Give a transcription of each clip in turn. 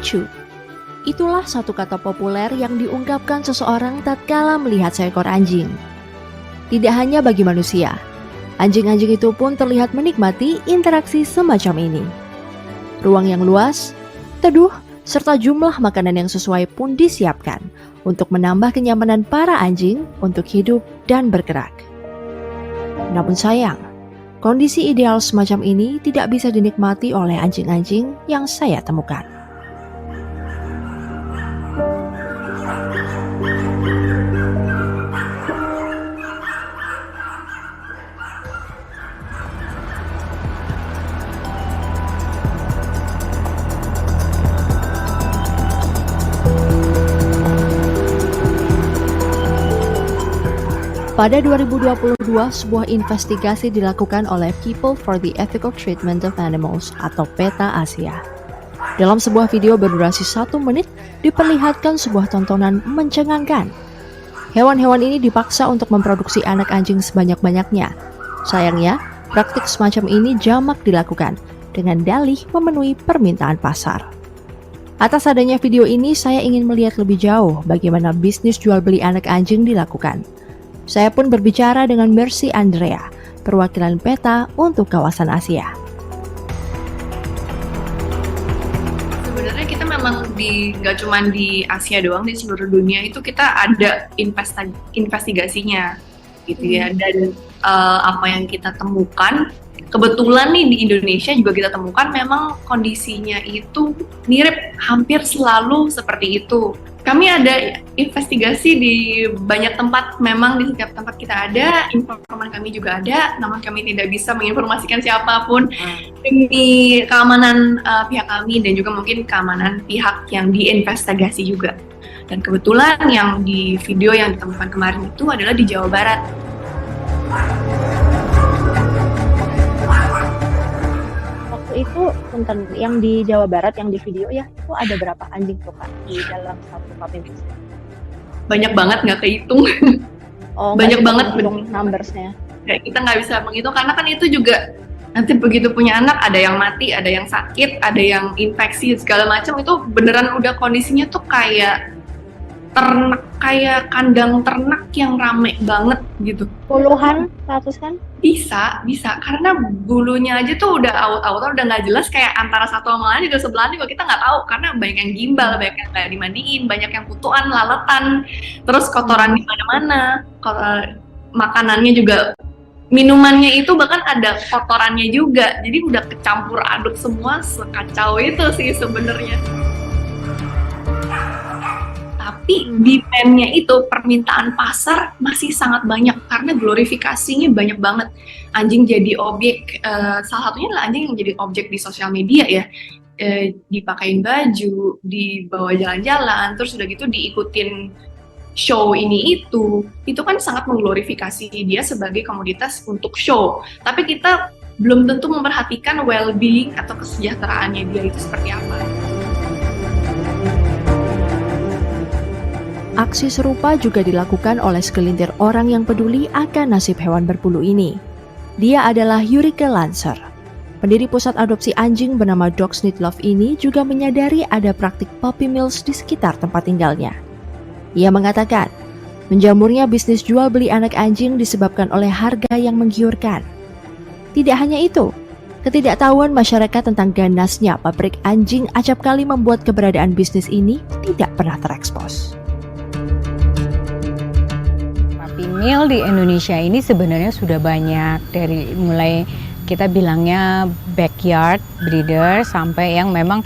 lucu. Itulah satu kata populer yang diungkapkan seseorang tatkala melihat seekor anjing. Tidak hanya bagi manusia, anjing-anjing itu pun terlihat menikmati interaksi semacam ini. Ruang yang luas, teduh, serta jumlah makanan yang sesuai pun disiapkan untuk menambah kenyamanan para anjing untuk hidup dan bergerak. Namun sayang, kondisi ideal semacam ini tidak bisa dinikmati oleh anjing-anjing yang saya temukan. Pada 2022, sebuah investigasi dilakukan oleh People for the Ethical Treatment of Animals atau PETA Asia. Dalam sebuah video berdurasi 1 menit, diperlihatkan sebuah tontonan mencengangkan. Hewan-hewan ini dipaksa untuk memproduksi anak anjing sebanyak-banyaknya. Sayangnya, praktik semacam ini jamak dilakukan dengan dalih memenuhi permintaan pasar. Atas adanya video ini, saya ingin melihat lebih jauh bagaimana bisnis jual beli anak anjing dilakukan. Saya pun berbicara dengan Mercy Andrea, perwakilan PETA untuk kawasan Asia. Sebenarnya kita memang nggak cuma di Asia doang, di seluruh dunia itu kita ada investigasinya, gitu ya. Dan apa yang kita temukan, kebetulan nih di Indonesia juga kita temukan memang kondisinya itu mirip, hampir selalu seperti itu. Kami ada investigasi di banyak tempat, memang di setiap tempat kita ada, informan kami juga ada, namun kami tidak bisa menginformasikan siapapun demi keamanan pihak kami dan juga mungkin keamanan pihak yang diinvestigasi juga. Dan kebetulan yang di video yang ditemukan kemarin itu adalah di Jawa Barat. Itu punten yang di Jawa Barat yang di video ya, itu ada berapa anjing tuh Kak di dalam satu puppy mill? Banyak banget, nggak kehitung. Banyak banget numbersnya. Ya, kita nggak bisa menghitung karena kan itu juga nanti begitu punya anak ada yang mati, ada yang sakit, ada yang infeksi segala macam, itu beneran udah kondisinya tuh kayak ternak, kayak kandang ternak yang rame banget gitu. Puluhan, ratusan? Bisa, karena bulunya aja tuh udah out-out, udah nggak jelas, kayak antara satu sama lain juga sebelah juga kita nggak tahu karena banyak yang gimbal, banyak yang nggak dimandiin, banyak yang kutuan, laletan, terus kotoran di mana-mana, makanannya juga, minumannya itu bahkan ada kotorannya juga, jadi udah kecampur aduk semua, sekacau itu sih sebenarnya. Tapi demand-nya itu, permintaan pasar masih sangat banyak karena glorifikasinya banyak banget. Anjing jadi objek, salah satunya adalah anjing yang jadi objek di sosial media ya. Dipakein baju, dibawa jalan-jalan, terus udah gitu diikutin show ini itu kan sangat mengglorifikasi dia sebagai komoditas untuk show. Tapi kita belum tentu memperhatikan well-being atau kesejahteraannya dia itu seperti apa. Aksi serupa juga dilakukan oleh segelintir orang yang peduli akan nasib hewan berbulu ini. Dia adalah Yurike Lancer. Pendiri pusat adopsi anjing bernama Dogs Need Love ini juga menyadari ada praktik puppy mills di sekitar tempat tinggalnya. Ia mengatakan, menjamurnya bisnis jual beli anak anjing disebabkan oleh harga yang menggiurkan. Tidak hanya itu, ketidaktahuan masyarakat tentang ganasnya pabrik anjing acap kali membuat keberadaan bisnis ini tidak pernah terekspos. Mill di Indonesia ini sebenarnya sudah banyak, dari mulai kita bilangnya backyard breeder sampai yang memang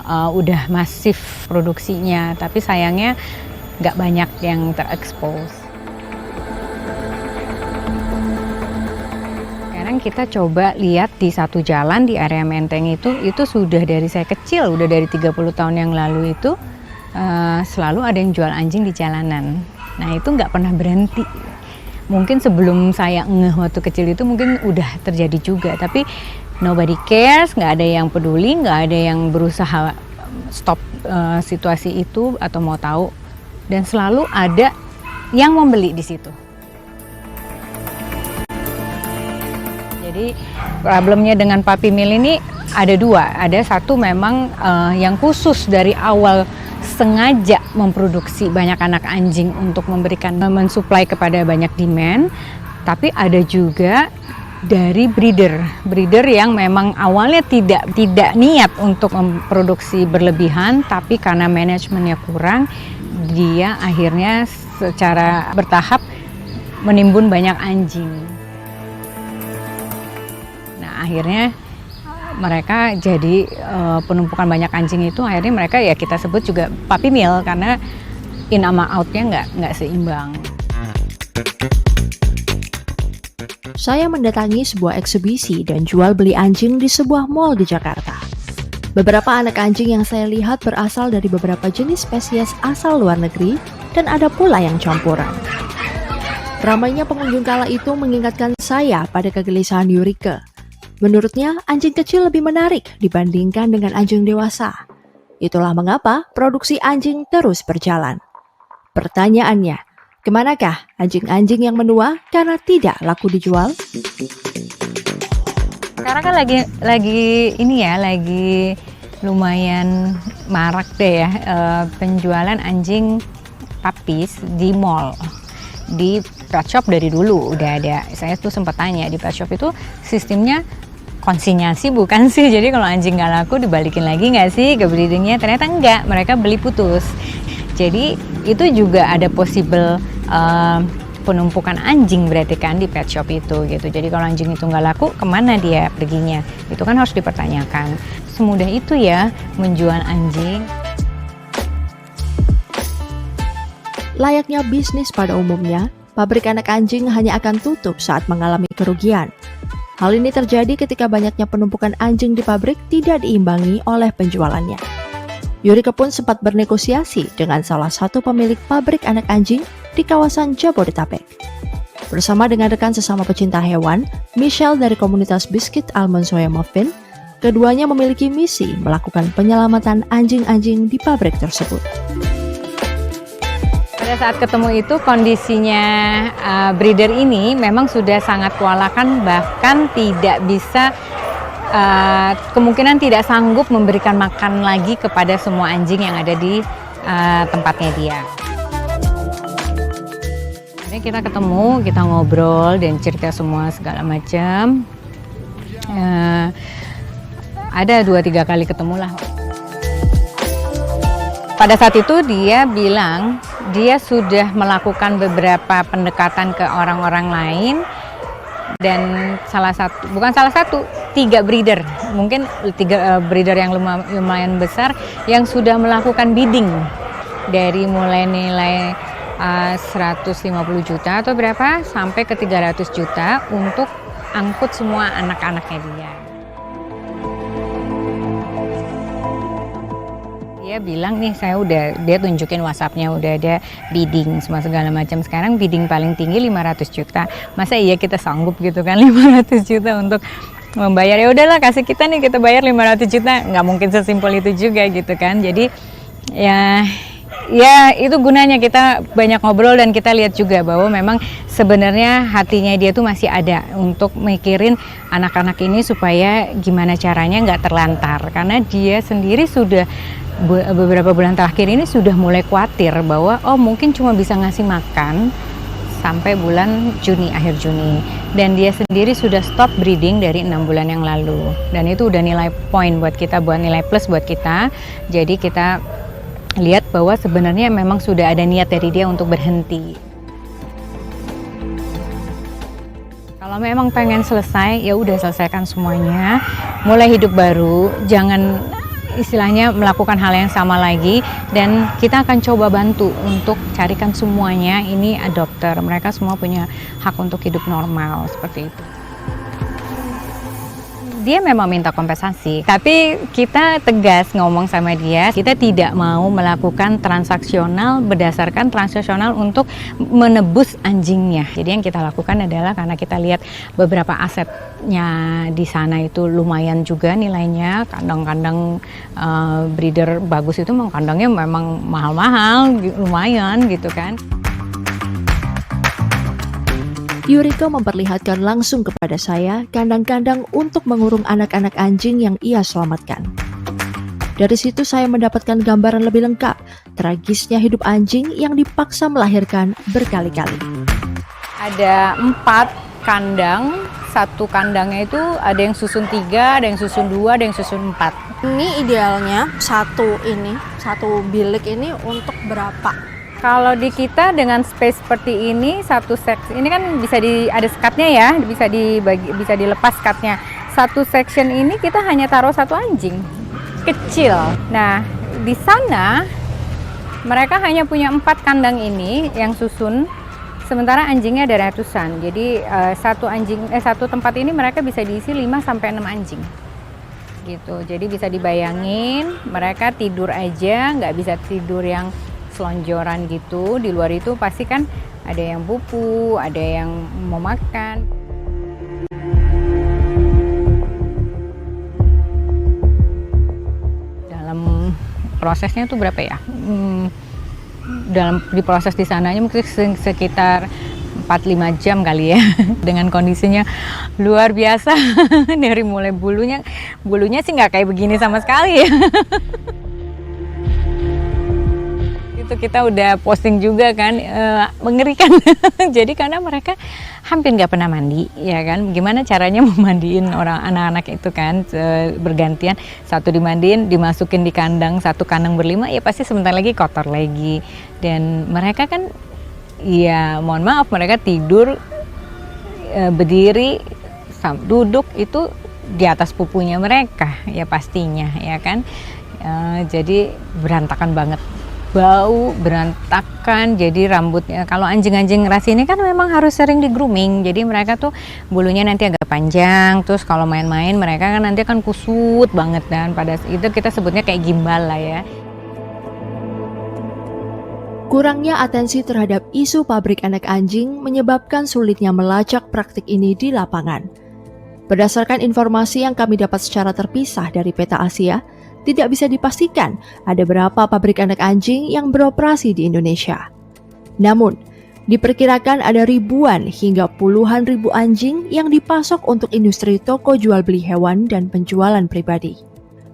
udah masif produksinya, tapi sayangnya nggak banyak yang terekspos. Sekarang kita coba lihat di satu jalan di area Menteng itu sudah dari saya kecil, udah dari 30 tahun yang lalu itu selalu ada yang jual anjing di jalanan. Nah itu nggak pernah berhenti. Mungkin sebelum saya ngeh waktu kecil itu mungkin udah terjadi juga, tapi nobody cares, nggak ada yang peduli, nggak ada yang berusaha stop situasi itu atau mau tahu, dan selalu ada yang membeli di situ. Jadi problemnya dengan puppy mill ini ada dua, ada satu memang yang khusus dari awal sengaja memproduksi banyak anak anjing untuk mensuplai kepada banyak demand, tapi ada juga dari breeder yang memang awalnya tidak niat untuk memproduksi berlebihan, tapi karena manajemennya kurang, dia akhirnya secara bertahap menimbun banyak anjing. Nah, akhirnya mereka jadi penumpukan banyak anjing itu, akhirnya mereka ya kita sebut juga puppy mill karena in sama out-nya nggak seimbang. Saya mendatangi sebuah eksibisi dan jual beli anjing di sebuah mall di Jakarta. Beberapa anak anjing yang saya lihat berasal dari beberapa jenis spesies asal luar negeri dan ada pula yang campuran. Ramainya pengunjung kala itu mengingatkan saya pada kegelisahan Yurike. Menurutnya, anjing kecil lebih menarik dibandingkan dengan anjing dewasa. Itulah mengapa produksi anjing terus berjalan. Pertanyaannya, kemanakah anjing-anjing yang menua karena tidak laku dijual? Sekarang kan lagi lumayan marak deh ya penjualan anjing puppies di mall. Di pet shop dari dulu udah ada. Saya tuh sempat tanya di pet shop itu sistemnya konsinyasi bukan sih? Jadi kalau anjing nggak laku dibalikin lagi nggak sih ke breedingnya? Ternyata enggak, mereka beli putus. Jadi itu juga ada possible penumpukan anjing berarti kan di pet shop itu gitu. Jadi kalau anjing itu nggak laku, kemana dia perginya? Itu kan harus dipertanyakan. Semudah itu ya menjual anjing. Layaknya bisnis pada umumnya, pabrik anak anjing hanya akan tutup saat mengalami kerugian. Hal ini terjadi ketika banyaknya penumpukan anjing di pabrik tidak diimbangi oleh penjualannya. Yurike pun sempat bernegosiasi dengan salah satu pemilik pabrik anak anjing di kawasan Jabodetabek. Bersama dengan rekan sesama pecinta hewan, Michelle dari komunitas Biskuit Almond Soya Muffin, keduanya memiliki misi melakukan penyelamatan anjing-anjing di pabrik tersebut. Pada saat ketemu itu kondisinya breeder ini memang sudah sangat kewalahan, bahkan tidak bisa kemungkinan tidak sanggup memberikan makan lagi kepada semua anjing yang ada di tempatnya dia. Jadi kita ketemu, kita ngobrol dan cerita semua segala macam. Ada 2-3 kali ketemu lah. Pada saat itu dia bilang dia sudah melakukan beberapa pendekatan ke orang-orang lain dan bukan salah satu, 3 breeder, mungkin 3 breeder yang lumayan besar yang sudah melakukan bidding dari mulai nilai 150 juta atau berapa sampai ke 300 juta untuk angkut semua anak-anaknya dia. Dia bilang nih dia tunjukin WhatsApp-nya udah ada bidding semua segala macam. Sekarang bidding paling tinggi 500 juta. Masa iya kita sanggup gitu kan 500 juta untuk membayar? Ya udahlah kasih kita nih, kita bayar 500 juta. Nggak mungkin sesimpel itu juga gitu kan. Jadi ya itu gunanya kita banyak ngobrol dan kita lihat juga bahwa memang sebenarnya hatinya dia tuh masih ada untuk mikirin anak-anak ini supaya gimana caranya nggak terlantar. Karena dia sendiri sudah beberapa bulan terakhir ini sudah mulai khawatir bahwa mungkin cuma bisa ngasih makan sampai bulan Juni, akhir Juni, dan dia sendiri sudah stop breeding dari 6 bulan yang lalu, dan itu udah nilai poin buat kita, buat nilai plus buat kita. Jadi kita lihat bahwa sebenarnya memang sudah ada niat dari dia untuk berhenti. Kalau memang pengen selesai, ya udah selesaikan semuanya, mulai hidup baru, jangan istilahnya melakukan hal yang sama lagi, dan kita akan coba bantu untuk carikan semuanya ini adopter, mereka semua punya hak untuk hidup normal seperti itu. Dia memang minta kompensasi, tapi kita tegas ngomong sama dia, kita tidak mau melakukan berdasarkan transaksional untuk menebus anjingnya. Jadi yang kita lakukan adalah karena kita lihat beberapa asetnya di sana itu lumayan juga nilainya, kandang-kandang breeder bagus itu memang kandangnya memang mahal-mahal, lumayan gitu kan. Yuriko memperlihatkan langsung kepada saya kandang-kandang untuk mengurung anak-anak anjing yang ia selamatkan. Dari situ saya mendapatkan gambaran lebih lengkap tragisnya hidup anjing yang dipaksa melahirkan berkali-kali. Ada 4 kandang, satu kandangnya itu ada yang susun 3, ada yang susun 2, ada yang susun 4. Ini idealnya satu bilik ini untuk berapa? Kalau di kita dengan space seperti ini, satu section ini kan ada sekatnya ya, bisa dilepas sekatnya. Satu section ini kita hanya taruh 1 anjing kecil. Nah, di sana mereka hanya punya 4 kandang ini yang susun, sementara anjingnya ada ratusan. Jadi satu tempat ini mereka bisa diisi 5 sampai 6 anjing. Gitu. Jadi bisa dibayangin mereka tidur aja, nggak bisa tidur yang selonjoran gitu. Di luar itu pasti kan ada yang pupu, ada yang mau makan. Prosesnya itu berapa ya? Diproses di sananya mungkin sekitar 4-5 jam kali ya. Dengan kondisinya luar biasa. Dari mulai bulunya sih nggak kayak begini sama sekali ya. Itu kita udah posting juga kan, mengerikan. Jadi karena mereka hampir nggak pernah mandi, ya kan? Gimana caranya memandiin anak-anak itu kan, bergantian, satu dimandiin, dimasukin di kandang, satu kandang berlima, ya pasti sebentar lagi kotor lagi. Dan mereka kan, ya mohon maaf, mereka tidur, berdiri, duduk itu di atas pupunya mereka, ya pastinya, ya kan? Jadi berantakan banget. Bau, berantakan, jadi rambutnya, kalau anjing-anjing ras ini kan memang harus sering di grooming, jadi mereka tuh bulunya nanti agak panjang, terus kalau main-main mereka kan nanti akan kusut banget, dan pada itu kita sebutnya kayak gimbal lah ya. Kurangnya atensi terhadap isu pabrik anak anjing menyebabkan sulitnya melacak praktik ini di lapangan. Berdasarkan informasi yang kami dapat secara terpisah dari peta Asia, tidak bisa dipastikan ada berapa pabrik anak anjing yang beroperasi di Indonesia. Namun, diperkirakan ada ribuan hingga puluhan ribu anjing yang dipasok untuk industri toko jual beli hewan dan penjualan pribadi.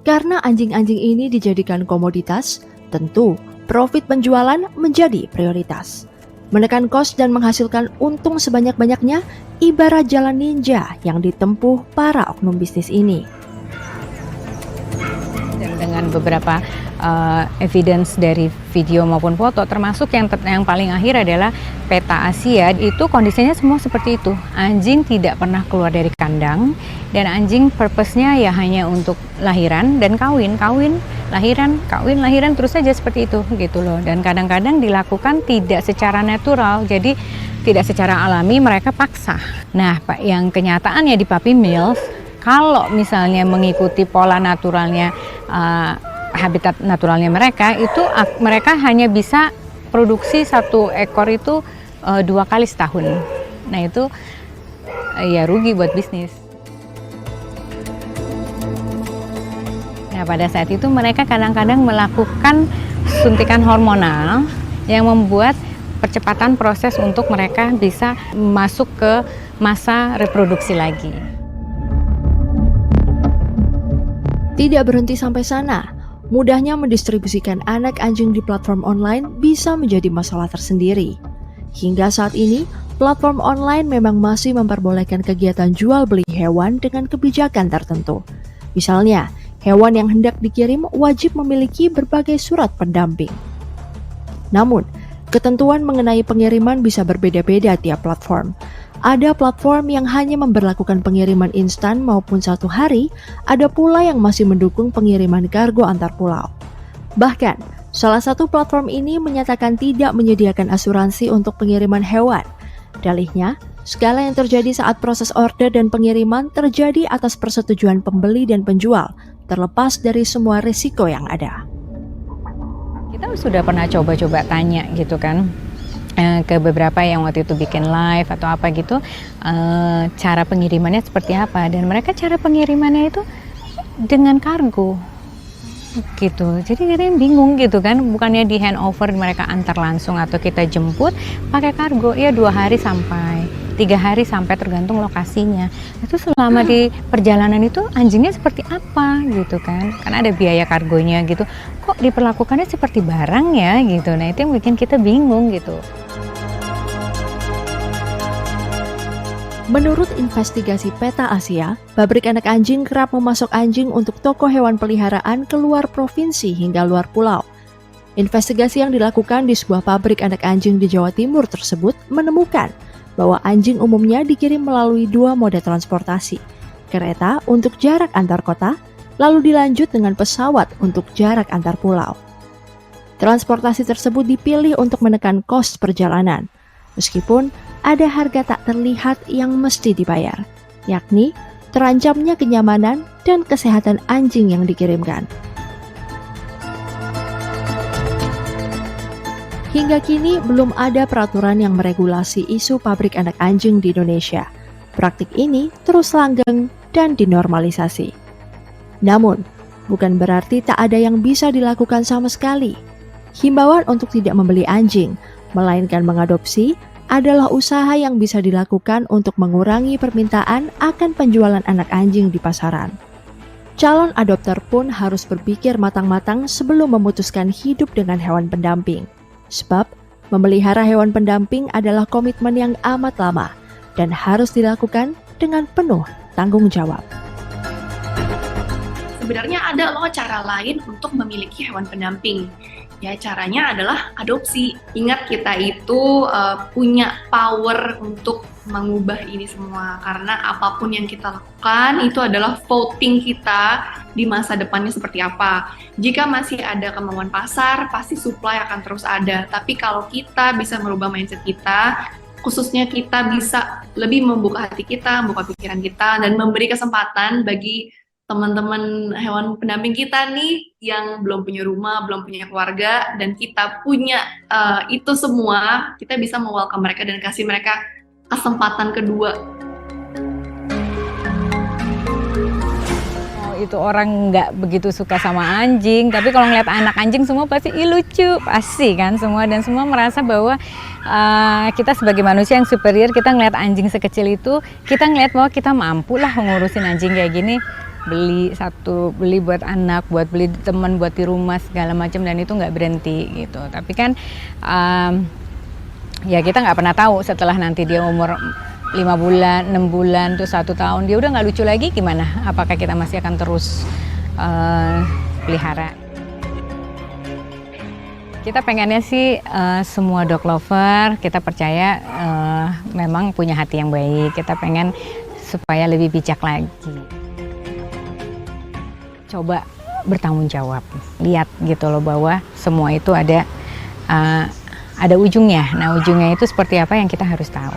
Karena anjing-anjing ini dijadikan komoditas, tentu profit penjualan menjadi prioritas. Menekan kos dan menghasilkan untung sebanyak-banyaknya ibarat jalan ninja yang ditempuh para oknum bisnis ini. Dengan beberapa evidence dari video maupun foto, termasuk yang paling akhir adalah peta Asia, itu kondisinya semua seperti itu. Anjing tidak pernah keluar dari kandang, dan anjing purpose-nya ya hanya untuk lahiran dan kawin, lahiran, terus saja seperti itu gitu loh. Dan kadang-kadang dilakukan tidak secara natural, jadi tidak secara alami, mereka paksa. Nah, yang kenyataannya di puppy mills, kalau misalnya mengikuti pola naturalnya, habitat naturalnya mereka, itu mereka hanya bisa produksi 1 ekor itu 2 kali setahun. Nah itu ya rugi buat bisnis. Nah pada saat itu mereka kadang-kadang melakukan suntikan hormonal yang membuat percepatan proses untuk mereka bisa masuk ke masa reproduksi lagi. Tidak berhenti sampai sana, mudahnya mendistribusikan anak anjing di platform online bisa menjadi masalah tersendiri. Hingga saat ini, platform online memang masih memperbolehkan kegiatan jual beli hewan dengan kebijakan tertentu. Misalnya, hewan yang hendak dikirim wajib memiliki berbagai surat pendamping. Namun, ketentuan mengenai pengiriman bisa berbeda-beda tiap platform. Ada platform yang hanya memberlakukan pengiriman instan maupun 1 hari, ada pula yang masih mendukung pengiriman kargo antar pulau. Bahkan, salah satu platform ini menyatakan tidak menyediakan asuransi untuk pengiriman hewan. Dalihnya, segala yang terjadi saat proses order dan pengiriman terjadi atas persetujuan pembeli dan penjual, terlepas dari semua risiko yang ada. Kita sudah pernah coba-coba tanya gitu kan, ke beberapa yang waktu itu bikin live atau apa gitu, cara pengirimannya seperti apa, dan mereka cara pengirimannya itu dengan kargo gitu. Jadi kita bingung gitu kan, bukannya di handover mereka antar langsung atau kita jemput pakai kargo, ya 2 hari sampai. 3 hari sampai tergantung lokasinya. Itu selama di perjalanan itu anjingnya seperti apa gitu kan, karena ada biaya kargonya gitu, kok diperlakukannya seperti barang ya gitu. Nah itu yang bikin kita bingung gitu. Menurut investigasi Peta Asia, pabrik anak anjing kerap memasok anjing untuk toko hewan peliharaan ke luar provinsi hingga luar pulau. Investigasi yang dilakukan di sebuah pabrik anak anjing di Jawa Timur tersebut menemukan bahwa anjing umumnya dikirim melalui 2 moda transportasi, kereta untuk jarak antar kota, lalu dilanjut dengan pesawat untuk jarak antar pulau. Transportasi tersebut dipilih untuk menekan kos perjalanan, meskipun ada harga tak terlihat yang mesti dibayar, yakni terancamnya kenyamanan dan kesehatan anjing yang dikirimkan. Hingga kini belum ada peraturan yang meregulasi isu pabrik anak anjing di Indonesia. Praktik ini terus langgeng dan dinormalisasi. Namun, bukan berarti tak ada yang bisa dilakukan sama sekali. Himbauan untuk tidak membeli anjing, melainkan mengadopsi, adalah usaha yang bisa dilakukan untuk mengurangi permintaan akan penjualan anak anjing di pasaran. Calon adopter pun harus berpikir matang-matang sebelum memutuskan hidup dengan hewan pendamping. Sebab, memelihara hewan pendamping adalah komitmen yang amat lama dan harus dilakukan dengan penuh tanggung jawab. Sebenarnya ada loh cara lain untuk memiliki hewan pendamping. Ya, caranya adalah adopsi. Ingat, kita itu punya power untuk mengubah ini semua. Karena apapun yang kita lakukan itu adalah voting kita di masa depannya seperti apa. Jika masih ada kemauan pasar, pasti supply akan terus ada. Tapi kalau kita bisa merubah mindset kita, khususnya kita bisa lebih membuka hati kita, membuka pikiran kita, dan memberi kesempatan bagi teman-teman hewan pendamping kita nih yang belum punya rumah, belum punya keluarga, dan kita punya itu semua, kita bisa me-welcome mereka dan kasih mereka kesempatan kedua. Itu orang nggak begitu suka sama anjing, tapi kalau ngeliat anak anjing semua pasti lucu, pasti kan semua, dan semua merasa bahwa kita sebagai manusia yang superior, kita ngeliat anjing sekecil itu, kita ngeliat bahwa kita mampu lah ngurusin anjing kayak gini. Beli buat anak, buat beli teman, buat di rumah segala macam, dan itu nggak berhenti gitu. Tapi kan ya kita nggak pernah tahu setelah nanti dia umur 5 bulan, 6 bulan, tuh 1 tahun dia udah nggak lucu lagi gimana? Apakah kita masih akan terus pelihara? Kita pengennya sih semua dog lover, kita percaya memang punya hati yang baik. Kita pengen supaya lebih bijak lagi. Coba bertanggung jawab, lihat gitu loh bahwa semua itu ada ujungnya. Nah, ujungnya itu seperti apa yang kita harus tahu.